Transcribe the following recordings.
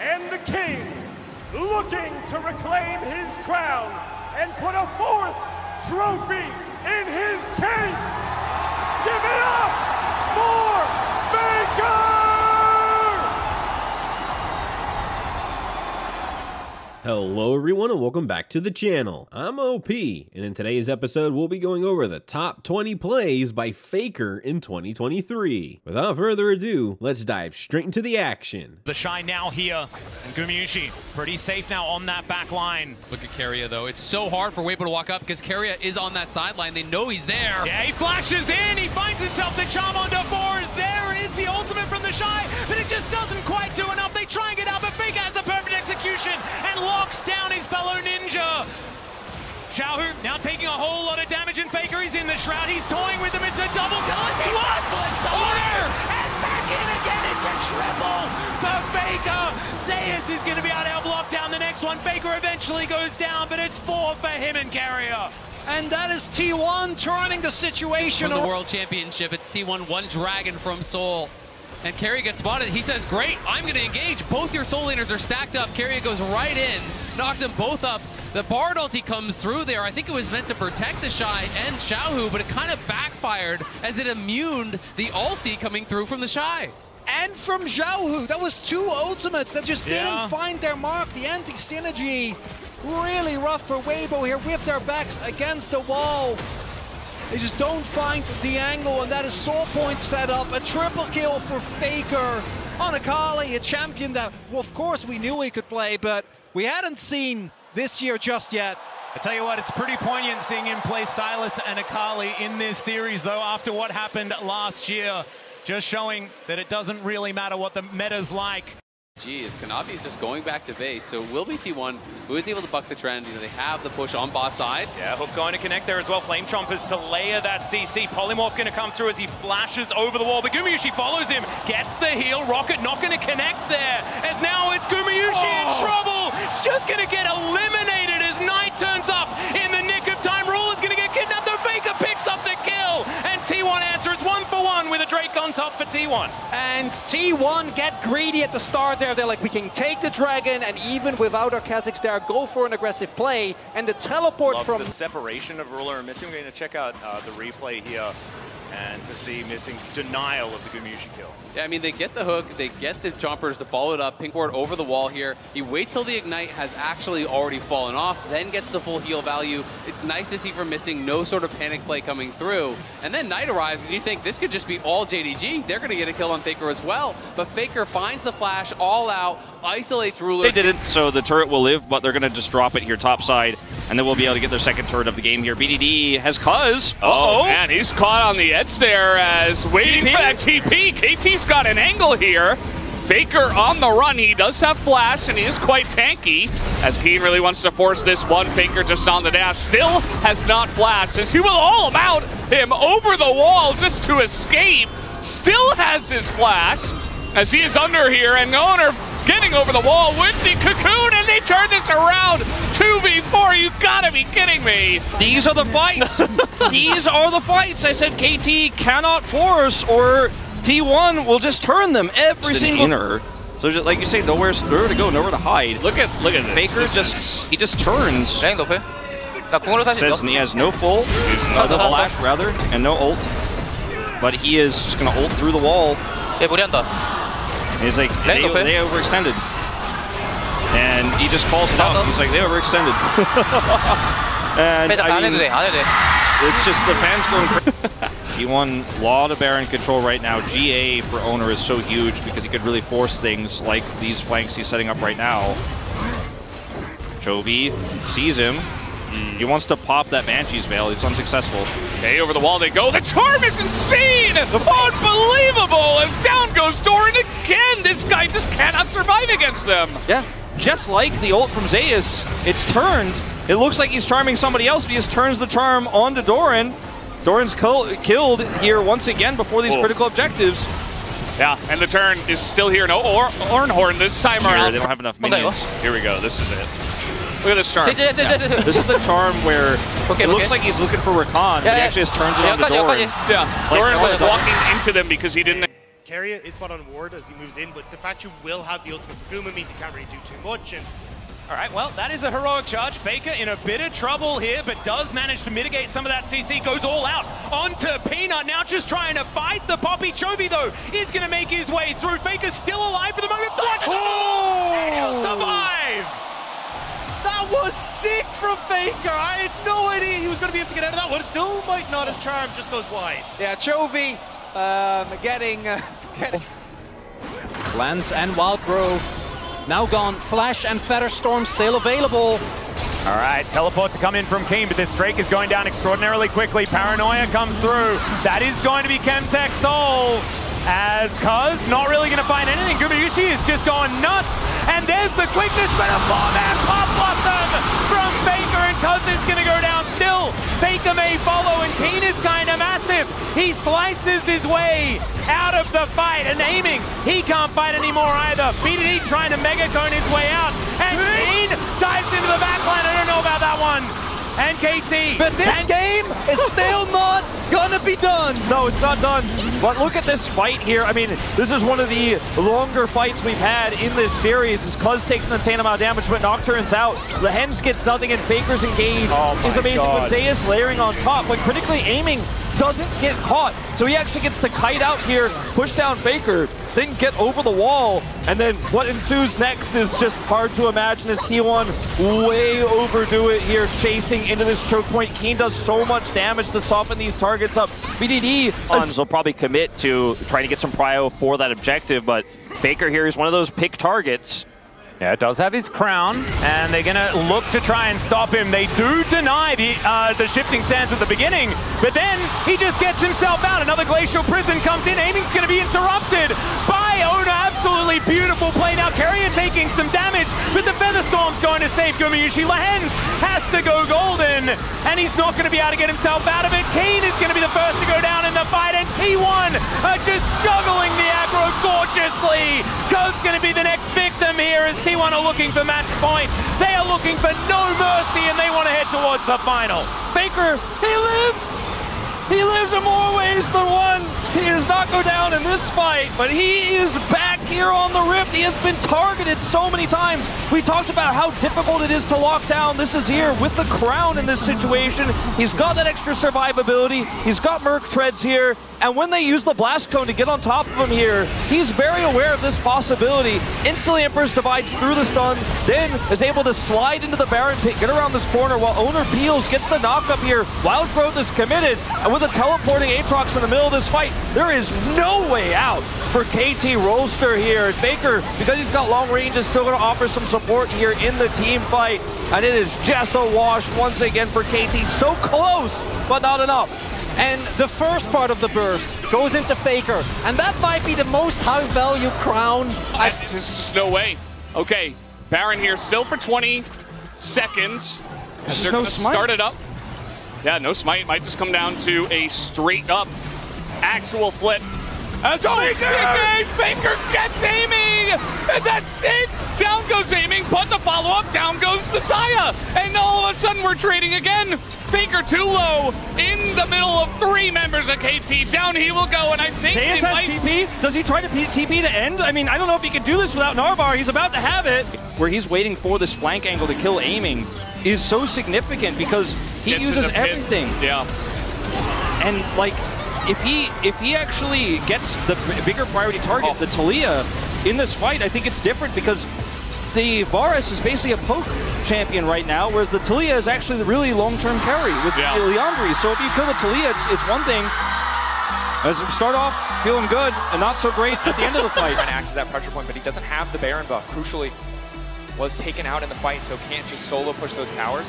And the king, looking to reclaim his crown and put a fourth trophy in his case. Give it up for Faker! Hello everyone and welcome back to the channel. I'm OP, and in today's episode we'll be going over the top 20 plays by Faker in 2023. Without further ado, let's dive straight into the action. The Shy now here, and Gumayushi pretty safe now on that back line. Look at Keria though. It's so hard for Weibo to walk up because Keria is on that sideline. They know he's there. Yeah, he flashes in, he finds himself the charm on the fours. There is the ultimate from the Shy, but it just doesn't quite do enough. They try and get out, but Faker has the perfect execution and locks down his fellow ninja. Xiaohu now taking a whole lot of damage, and Faker is in the shroud. He's toying with him. It's a double kill. What? Order! And back in again. It's a triple for Faker. Zeus is going to be able to help lock down the next one. Faker eventually goes down, but it's 4 for him and Keria. And that is T1 turning the situation. From the World Championship, it's T1, one dragon from Seoul. And Keria gets spotted. He says, great, I'm going to engage. Both your soul leaders are stacked up. Keria goes right in, knocks them both up. The Bard ulti comes through there. I think it was meant to protect the Shy and Xiaohu, but it kind of backfired as it immuned the ulti coming through from the Shy. And from Xiaohu, that was 2 ultimates that just didn't find their mark. The anti-synergy, really rough for Weibo here with their backs against the wall. They just don't find the angle, and that is soul point set up. A triple kill for Faker on Akali, a champion that, well, of course, we knew he could play, but we hadn't seen this year just yet. I tell you what, it's pretty poignant seeing him play Sylas and Akali in this series, though, after what happened last year. Just showing that it doesn't really matter what the meta's like. Geez, Kanavi is just going back to base, so it will be T1 who is able to buck the trend. You know, they have the push on bot side. Yeah, Hook going to connect there as well. Flame Chompers to layer that CC. Polymorph going to come through as he flashes over the wall, but Gumayushi follows him, gets the heal. Rocket not going to connect there, as now it's Gumayushi in trouble. It's just going to get eliminated as Knight turns up in the nick of time. Rule is going to get kidnapped, though Faker picks up the kill, and T1 answers 1-for-1 with a Drake on top for T1. And T1 get greedy at the start there. They're like, we can take the dragon, and even without our Kazakhs there, go for an aggressive play. And the teleport Love from the separation of Ruler and Missing. We're going to check out the replay here and to see Missing's denial of the Gumayushi kill. Yeah, I mean, they get the hook, they get the chompers to follow it up. Pink ward over the wall here. He waits till the ignite has actually already fallen off, then gets the full heal value. It's nice to see from Missing no sort of panic play coming through. And then Knight arrives, and you think this could just be all JDG. They're going to get a kill on Faker as well. But Faker finds the flash all out, isolates Ruler. They didn't, so the turret will live, but they're going to just drop it here topside, and then we'll be able to get their second turret of the game here. BDD has Cuz. Oh man, he's caught on the edge there as waiting for that TP. KT's got an angle here. Faker on the run. He does have flash, and he is quite tanky, as Keen really wants to force this one. Faker just on the dash, still has not flashed, as he will all about him over the wall just to escape. Still has his flash, as he is under here, and Owner getting over the wall with the cocoon, and they turn this around. 2v4, you gotta be kidding me. These are the fights. These are the fights. I said KT cannot force, or T1 will just turn them every single inner. So just, like you say, nowhere to go, nowhere to hide. Look at this. Faker he just turns. Says he has no full, no flash rather, and no ult. But he is just gonna ult through the wall. He's like, they overextended. And he just calls it out. He's like, they overextended. And I mean, it's just the fans going crazy. T1, lot of Baron control right now. GA for Owner is so huge because he could really force things like these flanks he's setting up right now. Chovy sees him. He wants to pop that Banshee's Veil. He's unsuccessful. Okay, over the wall they go. The charm is insane! Unbelievable! As down goes Doran again! This guy just cannot survive against them! Yeah, just like the ult from Zeus, it's turned. It looks like he's charming somebody else, but he just turns the charm onto Doran. Doran's killed here once again before these critical objectives. Yeah, and the turn is still here. No Ornhorn this time around. They don't have enough minions. Here we go. This is it. Look at this charm. Yeah. This is the charm where it looks like he's looking for Rakan, but he actually just turns it on to Doran. Yeah, Doran was walking into them because he didn't. Keria is spot on ward as he moves in, but the fact you will have the ultimate for Guma means he can't really do too much. And all right, well, that is a heroic charge. Faker in a bit of trouble here, but does manage to mitigate some of that CC. Goes all out onto Peanut, now just trying to fight the Poppy. Chovy, though, is going to make his way through. Faker's still alive for the moment. Flash! And he'll survive! that was sick from Faker. I had no idea he was going to be able to get out of that one. Still might not. His charm just goes wide. Yeah, Chovy getting... Lance and Wildgrove now gone. Flash and Featherstorm still available. All right, teleport to come in from Keen, but this Drake is going down extraordinarily quickly. Paranoia comes through. That is going to be Chemtech Soul, as Cuz not really going to find anything. Gumayushi is just going nuts, and there's the quickness, but a 4-man pop blossom from Faker, and Cuz is going to go down still. Faker may follow, and Keen is kind of massive. He slices his way out of the fight, and aiming, he can't fight anymore either. BDD trying to megacone his way out, and Keen dives into the backline. I don't know about that one. And KT. But this game is still not gonna be done. No, it's not done. But look at this fight here. I mean, this is one of the longer fights we've had in this series. As Cuz takes an insane amount of damage, but Nocturne's out. Lehens gets nothing, and Faker's engaged. Is amazing. But Zeus layering on top, but critically aiming doesn't get caught. So he actually gets to kite out here, push down Faker, then get over the wall, and then what ensues next is just hard to imagine as T1 way overdo it here, chasing into this choke point. Keen does so much damage to soften these targets up. BDD will probably commit to trying to get some prio for that objective, but Faker here is one of those pick targets. Yeah, it does have his crown, and they're going to look to try and stop him. They do deny the shifting sands at the beginning, but then he just gets himself out. Another Glacial Prison comes in. Aiming's going to be interrupted by Ona. Absolutely beautiful play. Now Keria taking some damage, but the Featherstorm's going to save Gumayushi. Lehens has to go golden, and he's not going to be able to get himself out of it. Keen is going to be the first to go down in the fight, and T1 are just juggling the aggro gorgeously. Cuz going to be the next victim here as T1 are looking for match point. They are looking for no mercy, and they want to head towards the final. Faker, he lives! He lives in more ways than one. He does not go down in this fight, but he is back here on the Rift. He has been targeted so many times. We talked about how difficult it is to lock down. This is here with the crown in this situation. He's got that extra survivability. He's got Merc Treads here. And when they use the Blast Cone to get on top of him here, he's very aware of this possibility. Instantly Emperor's divides through the stun, then is able to slide into the Baron pit, get around this corner while Owner Peels gets the knock up here. Wildgrowth is committed, and with a teleporting Aatrox in the middle of this fight, there is no way out for KT Rolster here. And Faker, because he's got long range, is still going to offer some support here in the team fight. And it is just a wash once again for KT. So close, but not enough. And the first part of the burst goes into Faker, and that might be the most high-value crown. There's just no way. Okay, Baron here still for 20 seconds. They're going to start it up. Yeah, no smite. Might just come down to a straight-up actual flip. As Faker gets aiming, and that's it. Down goes aiming, but the follow-up, down goes the Saya, and all of a sudden we're trading again. Faker too low in the middle of 3 members of KT. Down he will go, and I think Zeus has TP. Does he try to TP to end? I mean, I don't know if he can do this without Narvar. He's about to have it. Where he's waiting for this flank angle to kill aiming is so significant because he uses everything. Yeah. And like, if he actually gets the bigger priority target, the Taliyah, in this fight, I think it's different because the Varus is basically a poke champion right now, whereas the Taliyah is actually the really long-term carry with Leandri. So if you kill the Taliyah, it's one thing. As we start off feeling good and not so great at the end of the fight. Trying to act as that pressure point, but he doesn't have the Baron buff. Crucially, was taken out in the fight, so can't just solo push those towers.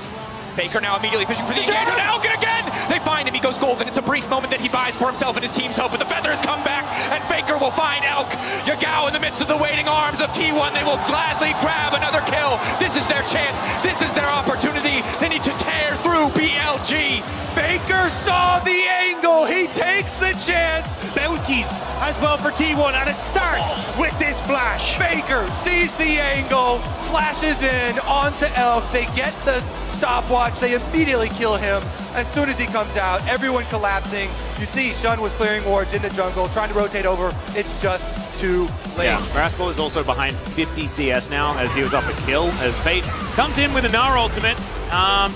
Faker now immediately fishing for the engager. Elk again! They find him, he goes golden. It's a brief moment that he buys for himself and his team's hope, but the Feathers come back, and Faker will find Elk. Yagao in the midst of the waiting arms of T1. They will gladly grab another kill. This is their chance. This is their opportunity. They need to tear through BLG. Faker saw the angle. He takes the chance. Bounties as well for T1, and it starts with this flash. Faker sees the angle, flashes in onto Elk. They get the stopwatch. They immediately kill him. As soon as he comes out, everyone collapsing. You see Shun was clearing wards in the jungle, trying to rotate over. It's just too late. Yeah, Rascal is also behind 50 CS now as he was up a kill. As Fate comes in with a Nara ultimate.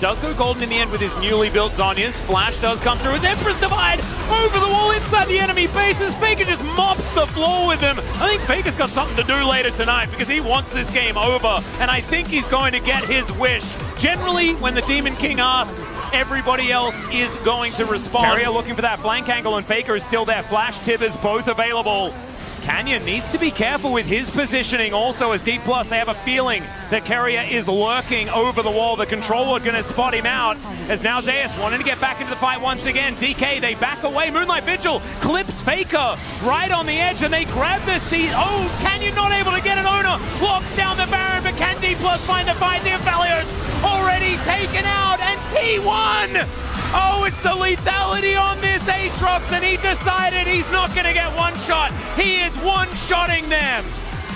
Does go golden in the end with his newly built Zhonya's. Flash does come through as Empress Divide over the wall inside the enemy bases. Faker just mops the floor with him. I think Faker's got something to do later tonight because he wants this game over, and I think he's going to get his wish. Generally, when the Demon King asks, everybody else is going to respond. Carrier looking for that flank angle, and Faker is still there. Flash, Tibbers, both available. Canyon needs to be careful with his positioning also as D+, they have a feeling that Carrier is lurking over the wall. The controller going to spot him out as now Zeus wanting to get back into the fight once again. DK, they back away. Moonlight Vigil clips Faker right on the edge and they grab the seat. Oh, Canyon not able to get an owner. Locks down the Baron, but can D+ find the fight? The Aphelios already taken out and T1! Oh, it's the lethality on this Aatrox, and he decided he's not going to get one shot. He is one-shotting them.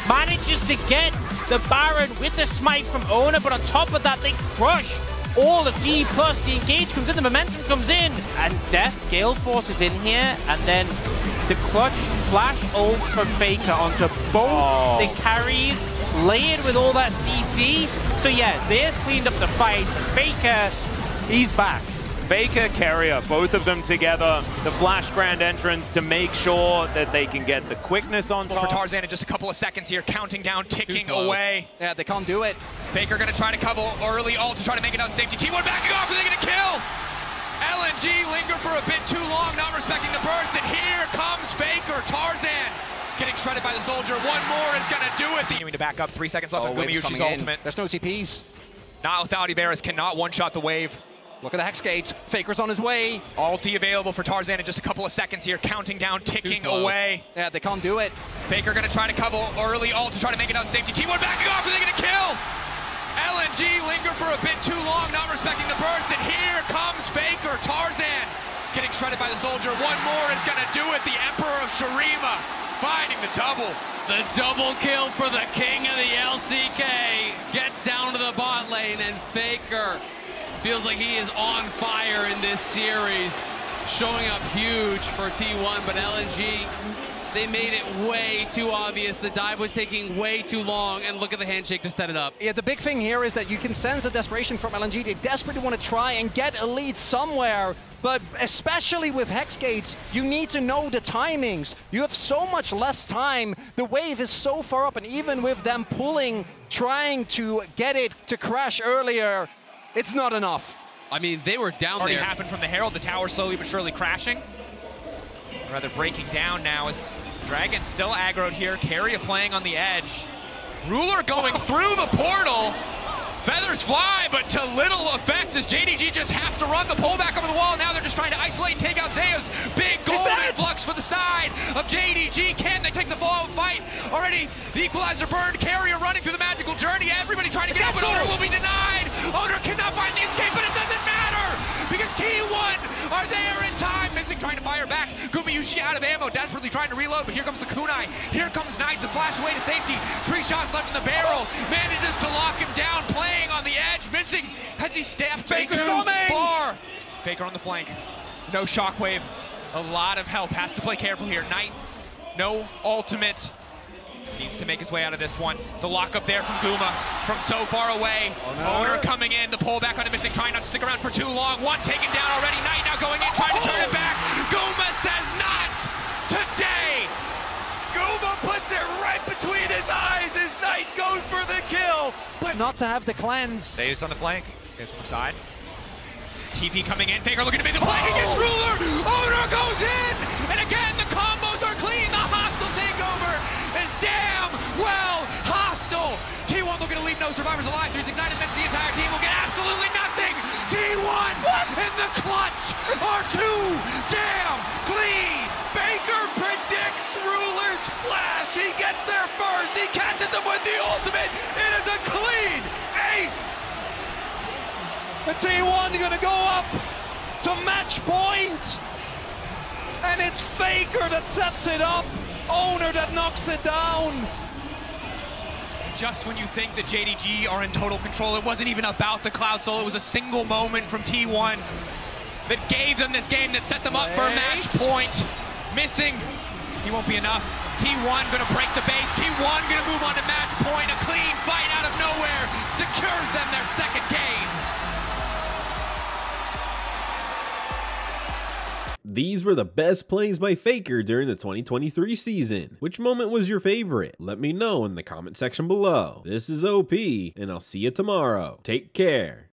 Manages to get the Baron with the smite from Owner, but on top of that, they crush all of D+. The engage comes in, the momentum comes in, and Death Gale Force is in here, and then the clutch flash ult from Faker onto both the carries, layered with all that CC. So yeah, Zeus cleaned up the fight. Faker, he's back. Faker, Carrier, both of them together. The Flash Grand Entrance to make sure that they can get the quickness on top. For Tarzan in just a couple of seconds here, counting down, ticking away. Yeah, they can't do it. Faker gonna try to cover early ult to try to make it out safety. T1 backing off, are they gonna kill? LNG linger for a bit too long, not respecting the burst, and here comes Faker. Tarzan getting shredded by the soldier. One more is gonna do it. Continuing to back up, 3 seconds left on Gumayushi's ultimate. There's no TPs. Now Lethality Varus cannot one-shot the wave. Look at the Hex Gate. Faker's on his way. Ulti available for Tarzan in just a couple of seconds here, counting down, ticking away. Yeah, they can't do it. Faker gonna try to cover early ult to try to make it out safety. T1 backing off, are they gonna kill? LNG linger for a bit too long, not respecting the burst, and here comes Faker. Tarzan getting shredded by the soldier. One more is gonna do it. The Emperor of Shurima finding the double. The double kill for the king of the LCK. Gets down to the bot lane, and Faker feels like he is on fire in this series. Showing up huge for T1, but LNG, they made it way too obvious. The dive was taking way too long, and look at the handshake to set it up. Yeah, the big thing here is that you can sense the desperation from LNG. They desperately want to try and get a lead somewhere, but especially with Hex Gates, you need to know the timings. You have so much less time. The wave is so far up, and even with them pulling, trying to get it to crash earlier, it's not enough. I mean, they were down Already there. happened from the Herald, the tower slowly but surely crashing. Or rather breaking down now as Dragon still aggroed here. Carrier playing on the edge. Ruler going through the portal. Feathers fly, but to little effect as JDG just have to run the pullback over the wall. Now they're just trying to isolate and take out Zeus. Big golden flux for the side of JDG. Can they take the fall fight? Already the equalizer burned. Carrier running through the magical journey. Everybody trying to get out, but Owner will be denied. Owner cannot find the escape, but it doesn't matter because T1 are there in time. Missing trying to fire back. Gumayushi out of ammo, desperately trying to reload, but here comes the kunai. Here comes Knight, the flash away to safety. 3 shots left in the barrel. Manages to lock him down, playing on the edge, missing. Has he stabbed Faker's coming? Far. Faker on the flank. No shockwave. A lot of help. Has to play careful here. Knight, no ultimate. Needs to make his way out of this one. The lockup there from Guma from so far away. Owner coming in, the pullback on the missing, trying not to stick around for too long. One taken down already. Knight now going in, trying to turn it back. Guma says not today. Guma puts it right between his eyes as Knight goes for the kill. But not to have the cleanse. Stays on the flank. Stays on the side. TP coming in. Faker looking to make the play against Ruler. Owner goes in. And again, the combos are clean. The hostile takeover is damn well hostile. T1 looking to leave no survivors alive. 369 admits the entire team will get absolutely nothing. T1 in the clutch are too damn clean. Faker predicts Ruler's flash. He gets there first. He catches him with the ultimate. It is a clean ace. The T1 gonna go up to match point. And it's Faker that sets it up. Owner that knocks it down. just when you think that JDG are in total control. It wasn't even about the Cloud Soul. It was a single moment from T1 that gave them this game, that set them up for a match point. Missing, he won't be enough. T1 gonna break the base. T1 gonna move on to match point. A clean fight out of nowhere secures them their second game. These were the best plays by Faker during the 2023 season. Which moment was your favorite? Let me know in the comment section below. This is OP, and I'll see you tomorrow. Take care.